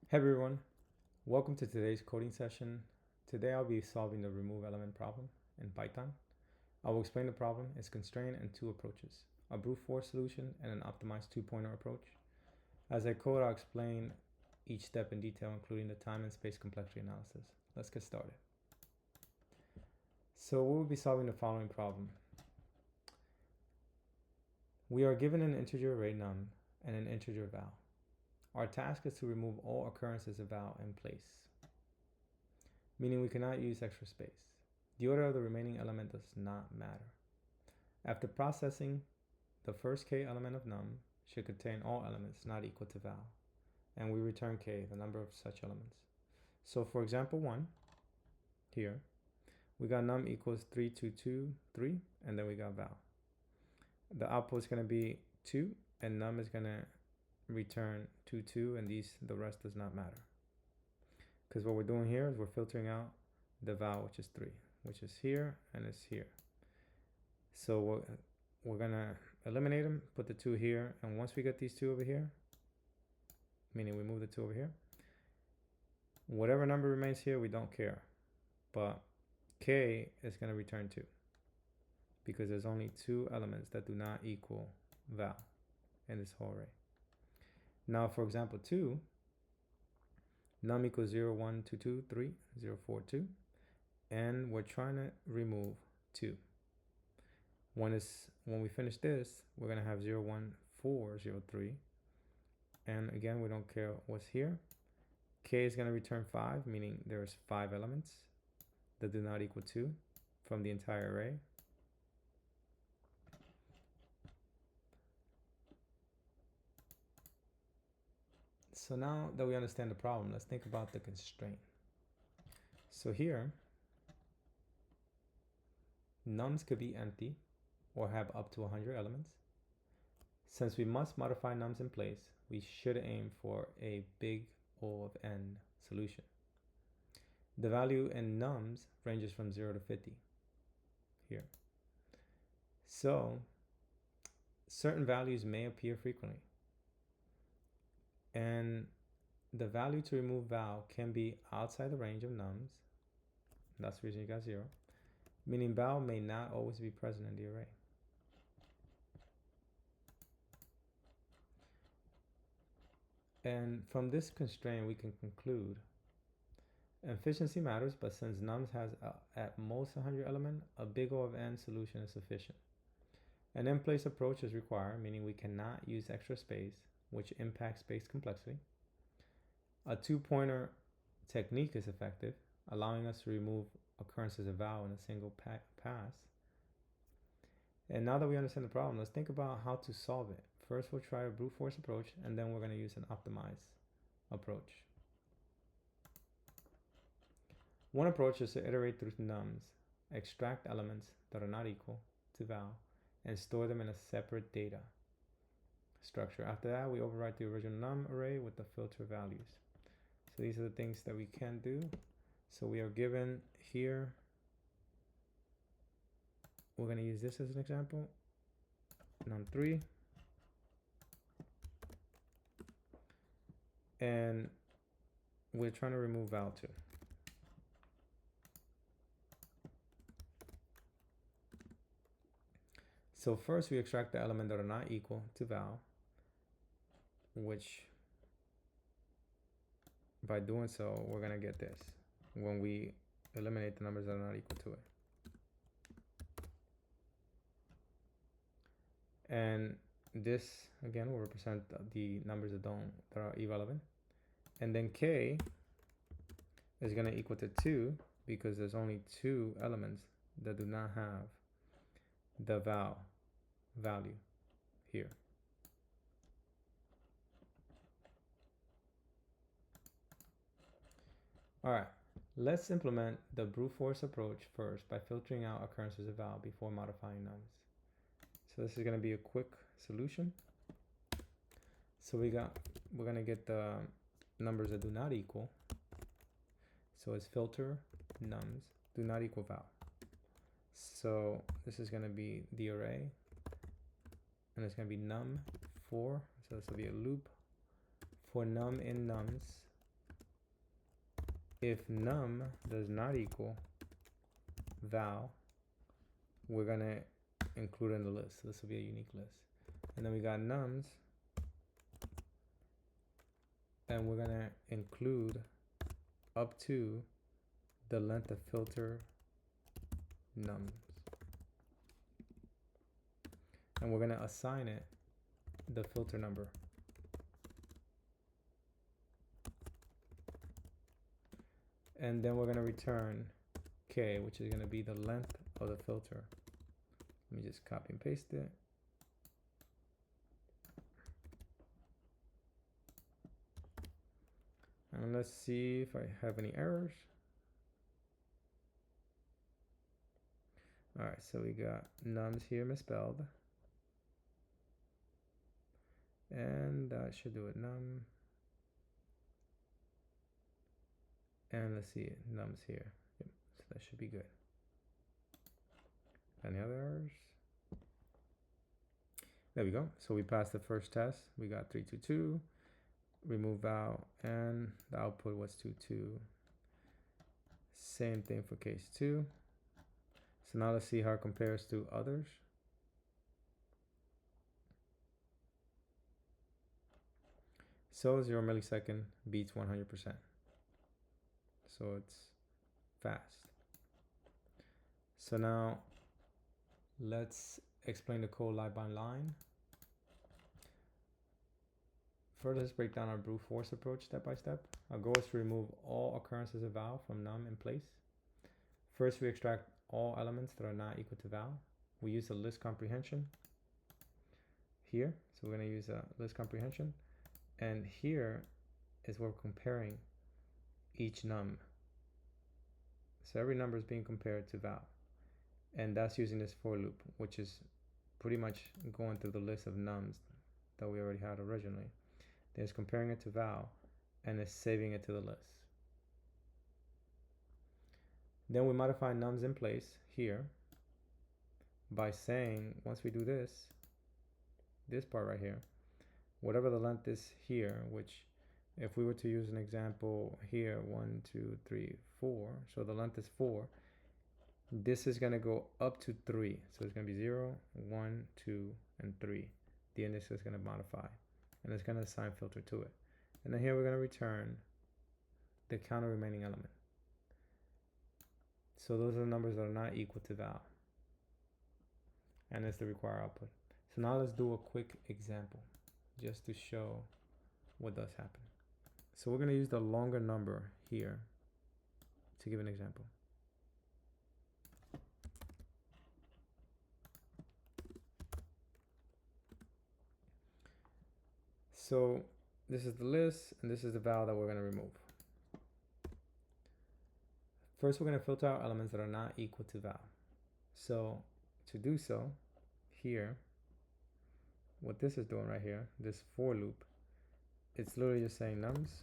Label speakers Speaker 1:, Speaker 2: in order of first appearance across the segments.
Speaker 1: Hey everyone, welcome to today's coding session. Today I'll be solving the remove element problem in Python. I will explain the problem, its constraint, and two approaches, a brute force solution and an optimized two-pointer approach. As I code, I'll explain each step in detail, including the time and space complexity analysis. Let's get started. So we'll be solving the following problem. We are given an integer array num and an integer val. Our task is to remove all occurrences of val in place, meaning we cannot use extra space. The order of the remaining element does not matter. After processing, the first k element of num should contain all elements not equal to val, and we return k, the number of such elements. So for example 1, here, we got num equals 3, 2, 2, 3, and then we got val. The output is going to be 2, and num is going to return 2, 2, and the rest does not matter. Because what we're doing here is we're filtering out the val, which is 3, which is here and it's here. So we're gonna eliminate them, put the 2 here, and once we get these 2 over here, meaning we move the 2 over here, whatever number remains here, we don't care. But k is gonna return 2 because there's only 2 elements that do not equal val in this whole array. Now for example 2, num equals 0, 1, 2, 2, 3, 0, 4, 2, and we're trying to remove 2. When we finish this, we're going to have 0, 1, 4, 0, 3, and again we don't care what's here. K is going to return 5, meaning there's 5 elements that do not equal 2 from the entire array. So now that we understand the problem, let's think about the constraint. So here, nums could be empty or have up to 100 elements. Since we must modify nums in place, we should aim for a big O of n solution. The value in nums ranges from 0 to 50 here. So certain values may appear frequently, and the value to remove val can be outside the range of nums. That's the reason you got 0, meaning val may not always be present in the array. And from this constraint, we can conclude efficiency matters, but since nums has at most 100 elements, a big O of n solution is sufficient. An in-place approach is required, meaning we cannot use extra space, which impacts space complexity. A two-pointer technique is effective, allowing us to remove occurrences of val in a single pass. And now that we understand the problem, let's think about how to solve it. First, we'll try a brute force approach, and then we're going to use an optimized approach. One approach is to iterate through nums, extract elements that are not equal to val, and store them in a separate data structure. After that, we overwrite the original num array with the filter values. So these are the things that we can do. So we are given here, we're going to use this as an example, num3, and we're trying to remove val2. So first we extract the element that are not equal to val, which by doing so, we're going to get this when we eliminate the numbers that are not equal to it. And this again will represent the numbers that are irrelevant. And then k is going to equal to 2 because there's only 2 elements that do not have the val value here. All right, let's implement the brute force approach first by filtering out occurrences of val before modifying nums. So this is going to be a quick solution. So we're going to get the numbers that do not equal. So it's filter nums do not equal val. So this is going to be the array, and it's going to be num4. So this will be a loop for num in nums if num does not equal val, we're gonna include in the list. So this will be a unique list. And then we got nums, and we're gonna include up to the length of filter nums. And we're gonna assign it the filter number. And then we're gonna return k, which is gonna be the length of the filter. Let me just copy and paste it. And let's see if I have any errors. All right, so we got nums here misspelled. And that should do it, num. And let's see, nums here. Yep, so that should be good. Any other errors? There we go. So we passed the first test. We got 322. Remove val, and the output was 22. Same thing for case 2. So now let's see how it compares to others. So 0 millisecond beats 100%. So it's fast. So now let's explain the code line by line. First, let's break down our brute force approach step by step. Our goal is to remove all occurrences of val from num in place. First, we extract all elements that are not equal to val. We use a list comprehension here. So we're going to use a list comprehension. And here is where we're comparing each num. So every number is being compared to val. And that's using this for loop, which is pretty much going through the list of nums that we already had originally. Then it's comparing it to val, and it's saving it to the list. Then we modify nums in place here by saying, once we do this part right here, whatever the length is here, which if we were to use an example here, 1, 2, 3, 4, so the length is 4, this is going to go up to 3. So it's going to be 0, 1, 2, and 3. The index is going to modify, and it's going to assign filter to it. And then here we're going to return the counter remaining element. So those are the numbers that are not equal to val. And it's the required output. So now let's do a quick example just to show what does happen. So we're going to use the longer number here to give an example. So this is the list, and this is the val that we're going to remove. First, we're going to filter out elements that are not equal to val. So to do so, here, what this is doing right here, this for loop, it's literally just saying nums,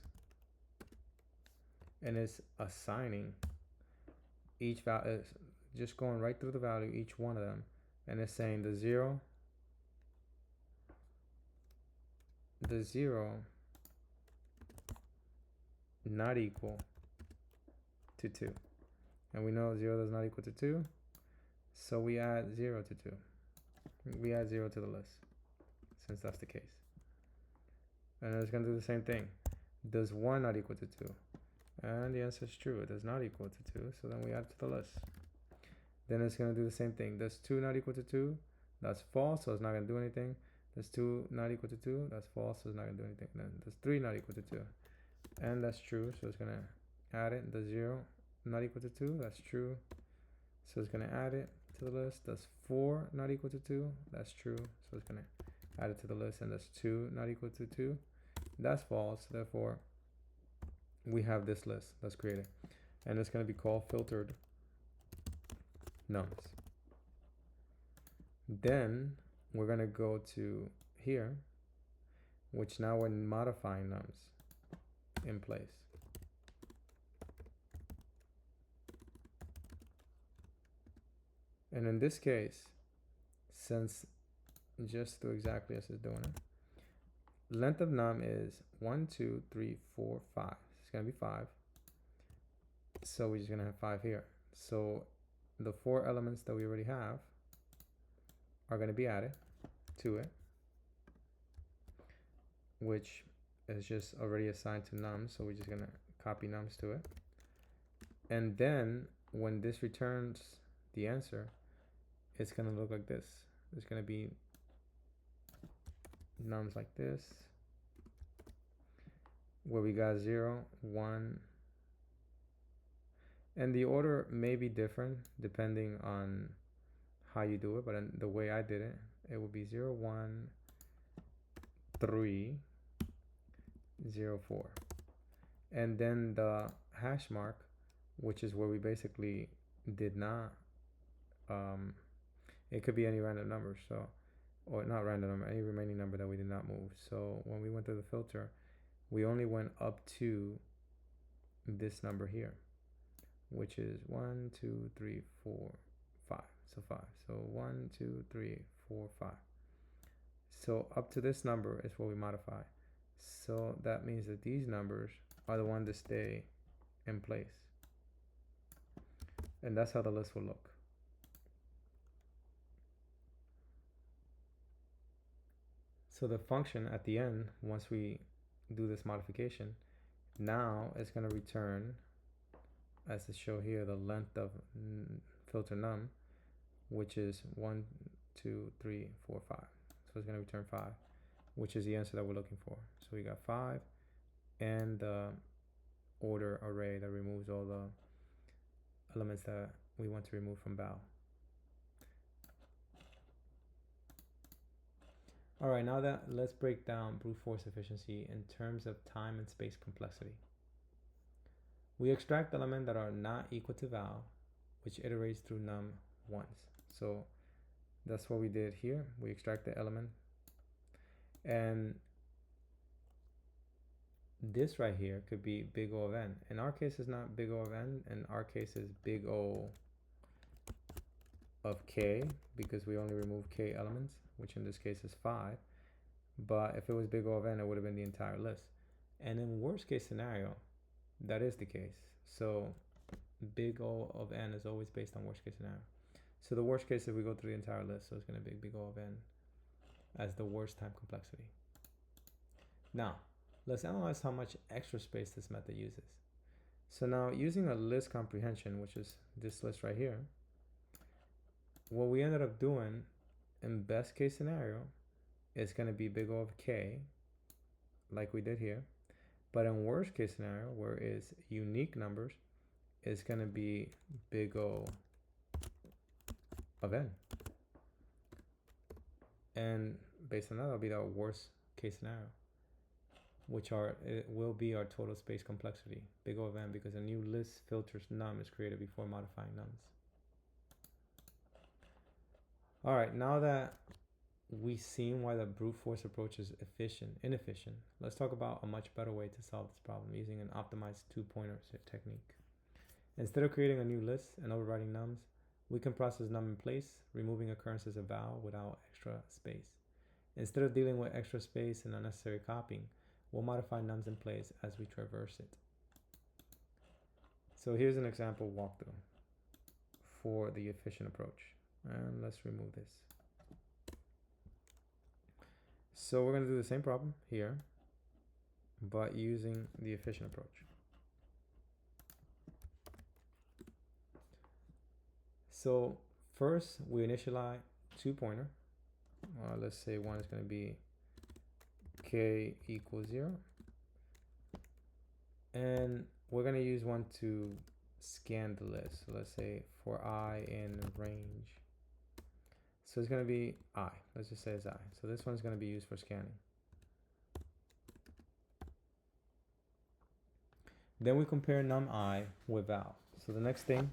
Speaker 1: and it's assigning each value, it's just going right through the value, each one of them, and it's saying the 0 not equal to 2. And we know 0 does not equal to 2, so we add 0 to 2. We add 0 to the list, since that's the case. And it's going to do the same thing. Does 1 not equal to 2? And the answer is true. It does not equal to 2, so then we add it to the list. Then it's going to do the same thing. Does 2 not equal to 2? That's false, so it's not going to do anything. Does 2 not equal to 2? That's false, so it's not going to do anything. Then does 3 not equal to 2? And that's true, so it's going to add it. Does 0 not equal to 2? That's true, so it's going to add it to the list. Does 4 not equal to 2? That's true, so it's going to add it to the list. And does 2 not equal to 2? That's false, therefore we have this list that's created, and it's going to be called filtered nums. Then we're going to go to here, which now we're modifying nums in place. And in this case, since just do exactly as it's doing it, length of num is 1, 2, 3, 4, 5. It's going to be 5. So we're just gonna have 5 here. So the 4 elements that we already have are gonna be added to it, which is just already assigned to num. So we're just gonna copy nums to it. And then when this returns the answer, it's gonna look like this. There's gonna be nums like this, where we got 0, 1, and the order may be different depending on how you do it, but the way I did it, it would be 0, 1, 3, 0, 4. And then the hash mark, which is where we basically did not, it could be any random number, so, or not random number, any remaining number that we did not move. So when we went through the filter, we only went up to this number here, which is 1, 2, 3, 4, 5. So 5. So 1, 2, 3, 4, 5. So up to this number is what we modify. So that means that these numbers are the ones that stay in place. And that's how the list will look. So the function at the end, once we do this modification, now it's going to return, as to show here, the length of filter num, which is 1, 2, 3, 4, 5. So it's going to return 5, which is the answer that we're looking for. So we got 5 and the order array that removes all the elements that we want to remove from val. All right, now that let's break down brute force efficiency in terms of time and space complexity. We extract elements that are not equal to val, which iterates through num once. So that's what we did here. We extract the element, and this right here could be big O of n. In our case, it's not big O of n. In our case, it's big O of k, because we only remove k elements, which in this case is 5. But if it was big O of n, it would have been the entire list. And in worst case scenario, that is the case. So big O of n is always based on worst case scenario. So the worst case, if we go through the entire list, so it's going to be big O of n as the worst time complexity. Now, let's analyze how much extra space this method uses. So now, using a list comprehension, which is this list right here, what we ended up doing in best case scenario is going to be big O of k, like we did here. But in worst case scenario, where it's unique numbers, it's going to be big O of n. And based on that, that'll be our worst case scenario, which it will be our total space complexity, big O of n, because a new list filters num is created before modifying nums. All right, now that we've seen why the brute force approach is inefficient, let's talk about a much better way to solve this problem using an optimized two-pointer technique. Instead of creating a new list and overriding nums, we can process num in place, removing occurrences of val without extra space. Instead of dealing with extra space and unnecessary copying, we'll modify nums in place as we traverse it. So here's an example walkthrough for the efficient approach. And let's remove this. So we're going to do the same problem here, but using the efficient approach. So first, we initialize two-pointer. Let's say one is going to be k equals 0. And we're going to use one to scan the list. So let's say for I in range. So it's going to be I. Let's just say it's I. So this one's going to be used for scanning. Then we compare num I with val. So the next thing,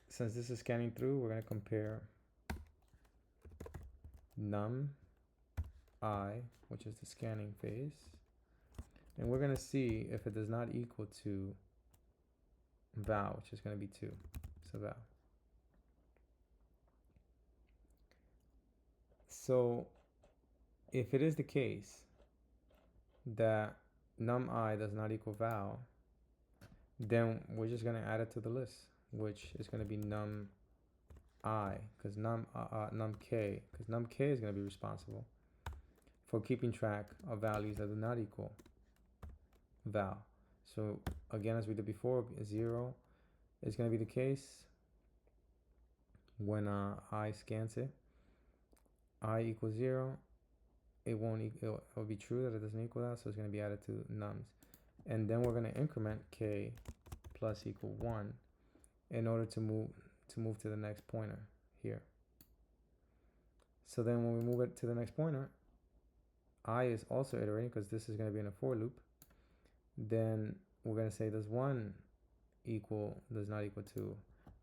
Speaker 1: since this is scanning through, we're going to compare num I, which is the scanning phase. And we're going to see if it does not equal to val, which is going to be 2. So val. So if it is the case that num I does not equal val, then we're just going to add it to the list, which is going to be num I, because num k, because num k is going to be responsible for keeping track of values that do not equal val. So again, as we did before, 0 is going to be the case when I scans it. I equals 0, it won't it'll be true that it doesn't equal that, so it's going to be added to nums. And then we're going to increment k plus equal 1 in order to move to the next pointer here. So then when we move it to the next pointer, I is also iterating because this is going to be in a for loop. Then we're going to say does 1 does not equal 2,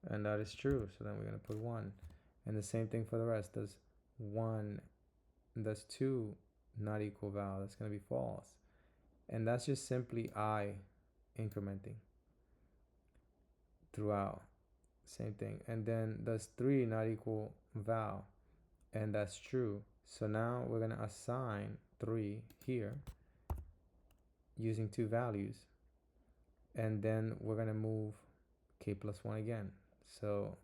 Speaker 1: and that is true, so then we're going to put 1. And the same thing for the rest. Does 2 not equal val? That's going to be false. And that's just simply I incrementing throughout. Same thing. And then does 3 not equal val? And that's true. So now we're going to assign 3 here using 2 values. And then we're going to move k plus 1 again. So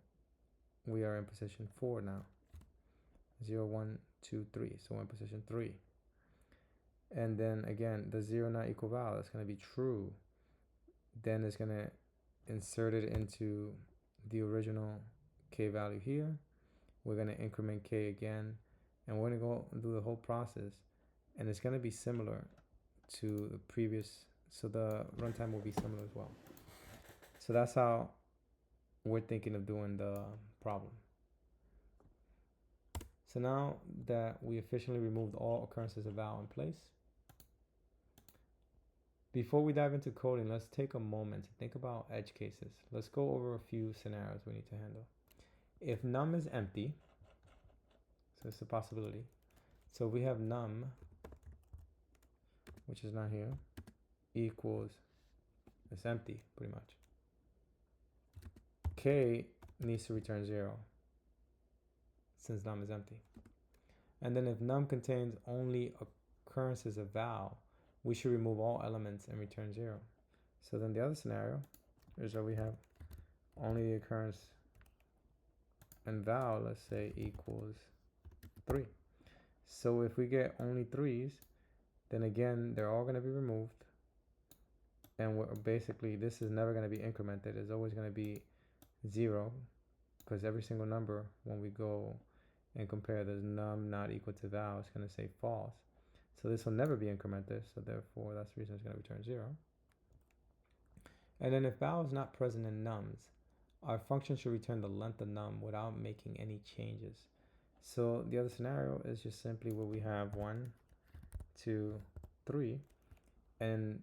Speaker 1: we are in position 4 now. 0, 1, 2, 3. So we're in position 3. And then again, does 0 not equal val? That's going to be true. Then it's going to insert it into the original k value here. We're going to increment k again, and we're going to go and do the whole process, and it's going to be similar to the previous, so the runtime will be similar as well. So that's how we're thinking of doing the problem. So now that we efficiently removed all occurrences of val in place, before we dive into coding, let's take a moment to think about edge cases. Let's go over a few scenarios we need to handle. If num is empty, so it's a possibility. So we have num, which is not here, equals, it's empty pretty much. K needs to return 0 since num is empty. And then if num contains only occurrences of val, we should remove all elements and return 0. So then the other scenario is that we have only the occurrence and val, let's say, equals 3. So if we get only 3s, then again, they're all going to be removed. And we're basically, this is never going to be incremented. It's always going to be 0, because every single number, when we go and compare this num not equal to val, it's going to say false. So this will never be incremented, so therefore that's the reason it's going to return 0. And then if val is not present in nums, our function should return the length of num without making any changes. So the other scenario is just simply where we have 1, 2, 3, and,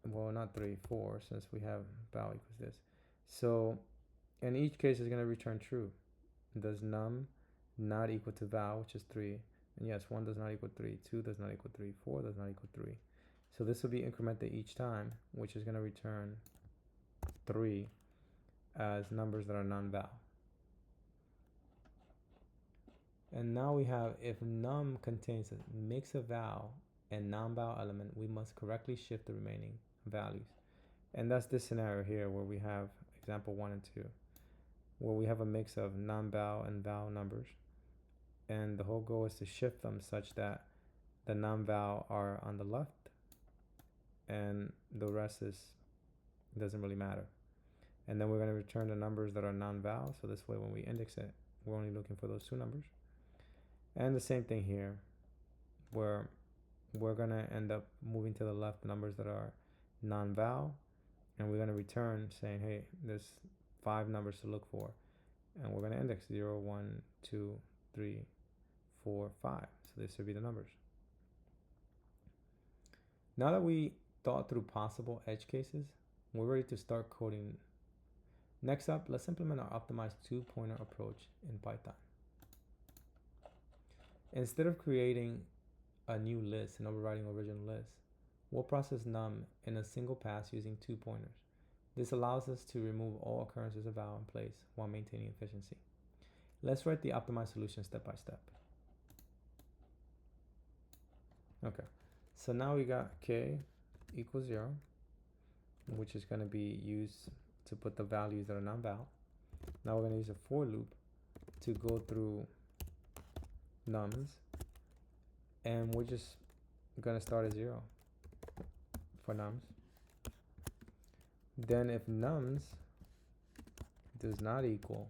Speaker 1: well, not 3, 4, since we have val equals this. So in each case, it's going to return true. Does num not equal to val, which is 3? And yes, 1 does not equal 3, 2 does not equal 3, 4 does not equal 3. So this will be incremented each time, which is going to return 3 as numbers that are non-val. And now we have, if num contains a mix of val and non-val element, we must correctly shift the remaining values. And that's this scenario here where we have example 1 and 2, where we have a mix of non-val and val numbers. And the whole goal is to shift them such that the non-val are on the left and the rest doesn't really matter. And then we're going to return the numbers that are non-val, so this way when we index it, we're only looking for those 2 numbers. And the same thing here, where we're going to end up moving to the left numbers that are non-val, and we're going to return saying, hey, there's 5 numbers to look for, and we're going to index 0, 1, 2, 3, 4, 5. So this would be the numbers. Now that we thought through possible edge cases, we're ready to start coding. Next up, let's implement our optimized 2-pointer approach in Python. Instead of creating a new list and overriding original lists, we'll process num in a single pass using 2 pointers. This allows us to remove all occurrences of val in place while maintaining efficiency. Let's write the optimized solution step by step. Okay, so now we got k equals 0, which is going to be used to put the values that are non-val. Now we're going to use a for loop to go through nums, and we're just going to start at 0 for nums. Then if nums does not equal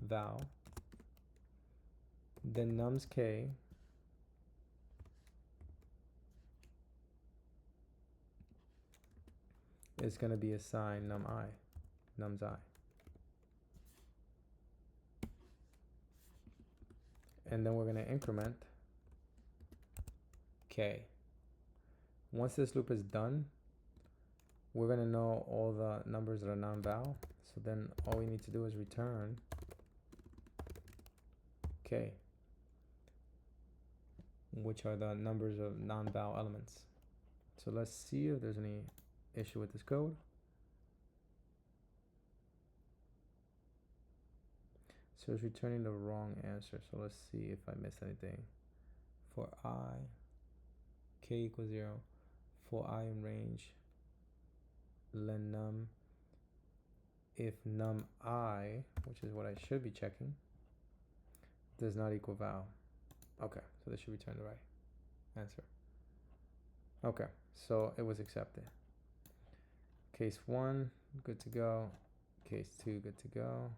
Speaker 1: val, then nums k is going to be assigned nums I. And then we're going to increment k. Once this loop is done, we're going to know all the numbers that are non-val. So then all we need to do is return k, which are the numbers of non-val elements. So let's see if there's any issue with this code. So it's returning the wrong answer. So let's see if I missed anything. For I, k equals 0. For I in range, len num, if num I, which is what I should be checking, does not equal val. Okay, so this should return the right answer. Okay, so it was accepted. Case 1, good to go. Case 2, good to go.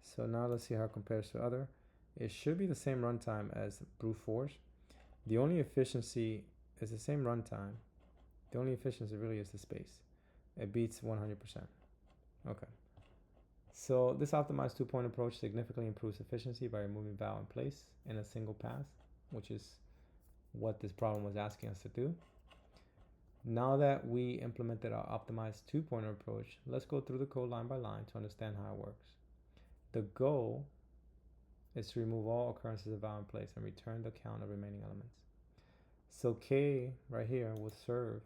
Speaker 1: So now let's see how it compares to other. It should be the same runtime as brute force. The only efficiency is the same runtime. The only efficiency really is the space. It beats 100%. Okay. So this optimized two-point approach significantly improves efficiency by removing val in place in a single pass, which is what this problem was asking us to do. Now that we implemented our optimized two-pointer approach, let's go through the code line by line to understand how it works. The goal is to remove all occurrences of val in place and return the count of remaining elements. So k right here will serve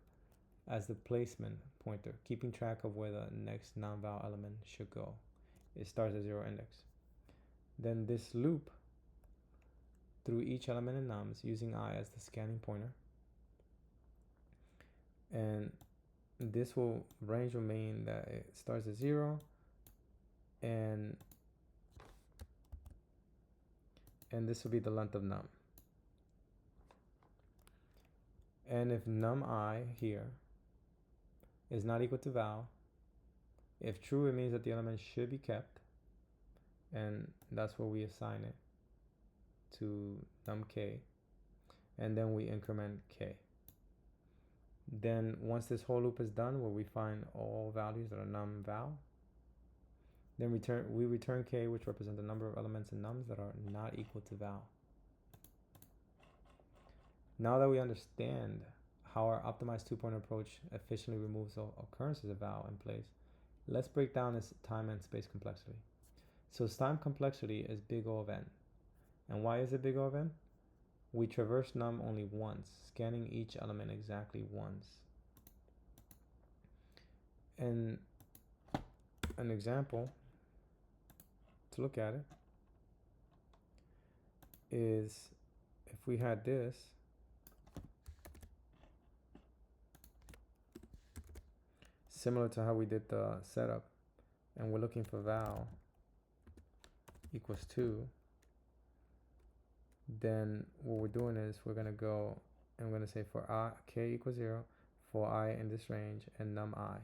Speaker 1: as the placement pointer, keeping track of where the next non-val element should go. It starts at 0 index. Then this loop through each element in nums using I as the scanning pointer. And this range will mean that it starts at 0 and this will be the length of num. And if num I here is not equal to val, if true, it means that the element should be kept, and that's where we assign it to num k, and then we increment k. Then once this whole loop is done, where we find all values that are num-val, then we return k, which represents the number of elements in nums that are not equal to val. Now that we understand how our optimized two-point approach efficiently removes all occurrences of val in place, let's break down its time and space complexity. So time complexity is big O of n. And why is it big O of n? We traverse num only once, scanning each element exactly once. And an example to look at it is if we had this, similar to how we did the setup, and we're looking for val equals 2, then what we're doing is we're going to go and we're going to say for I, k equals 0, for I in this range, and num I.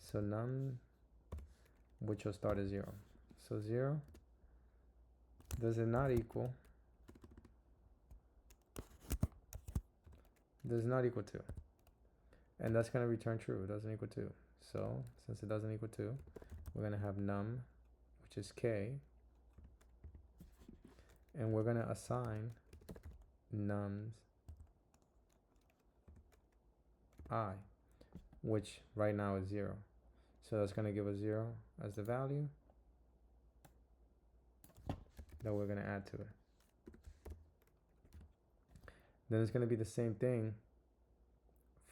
Speaker 1: So num, which will start at 0. So 0, does it not equal, does not equal 2. And that's going to return true. It doesn't equal 2. So since it doesn't equal 2, we're going to have num, which is k, and we're going to assign nums I, which right now is 0. So that's going to give us 0 as the value that we're going to add to it. Then it's going to be the same thing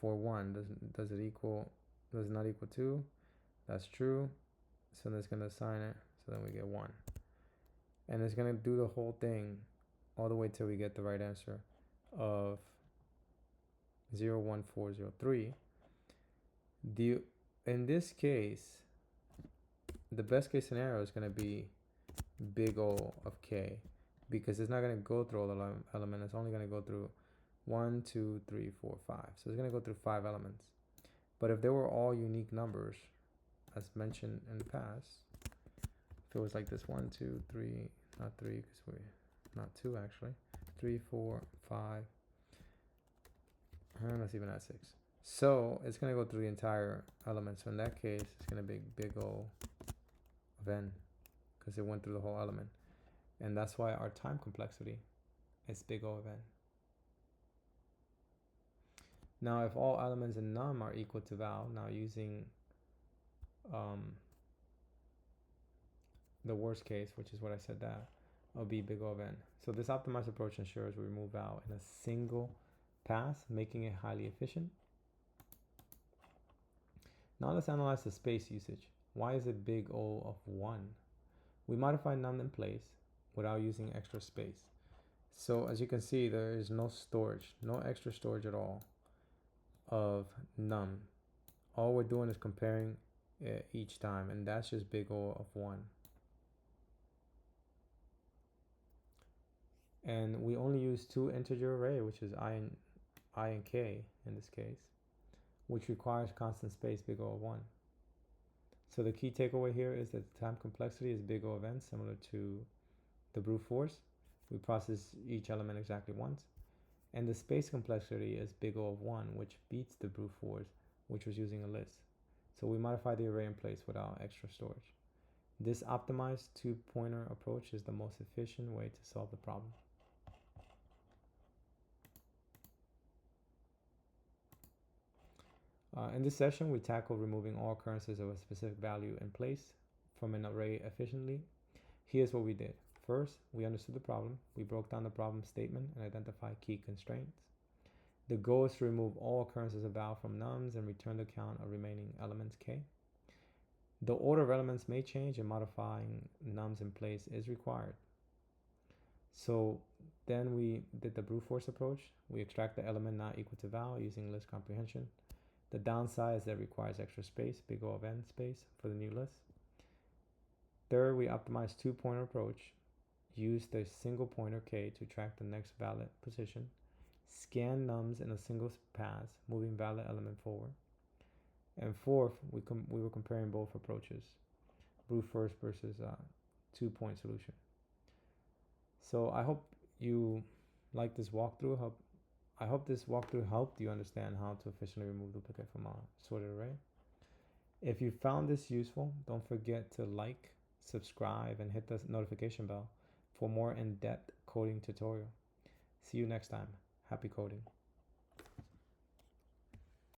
Speaker 1: for 1. Does it not equal 2? That's true. So then it's going to assign it. So then we get 1. And it's going to do the whole thing all the way till we get the right answer of 01403. In this case, the best case scenario is going to be big O of k, because it's not going to go through all the elements. It's only going to go through 1, 2, 3, 4, 5. So it's going to go through 5 elements. But if they were all unique numbers, as mentioned in the past, if it was like this 1, 2, 3, not 3, because we're not 2 actually, 3, 4, 5, and let's even add 6. So it's going to go through the entire element. So in that case, it's going to be big O of n, because it went through the whole element. And that's why our time complexity is big O of n. Now, if all elements in num are equal to val, now using the worst case, which is what I said, that will be big O of n. So this optimized approach ensures we remove val in a single pass, making it highly efficient. Now let's analyze the space usage. Why is it big O of 1? We modify num in place without using extra space. So as you can see, there is no storage, no extra storage at all of num. All we're doing is comparing it each time, and that's just big O of 1. And we only use 2 integer array, which is I and k in this case, which requires constant space big O of 1. So the key takeaway here is that the time complexity is big O of n, similar to the brute force. We process each element exactly once. And the space complexity is big O of 1, which beats the brute force, which was using a list. So we modify the array in place without extra storage. This optimized 2-pointer approach is the most efficient way to solve the problem. In this session, we tackle removing all occurrences of a specific value in place from an array efficiently. Here's what we did. First, we understood the problem. We broke down the problem statement and identified key constraints. The goal is to remove all occurrences of val from nums and return the count of remaining elements k. The order of elements may change, and modifying nums in place is required. So then we did the brute force approach. We extract the element not equal to val using list comprehension. The downside is that it requires extra space, big O of n space, for the new list. Third, we optimize 2-pointer approach. Use the single pointer k to track the next valid position. Scan nums in a single pass, moving valid element forward. And fourth, we were comparing both approaches, brute force versus 2-point solution. So I hope you like this walkthrough. I hope this walkthrough helped you understand how to efficiently remove duplicate from a sorted array. If you found this useful, don't forget to like, subscribe, and hit the notification bell for more in-depth coding tutorial. See you next time. Happy coding.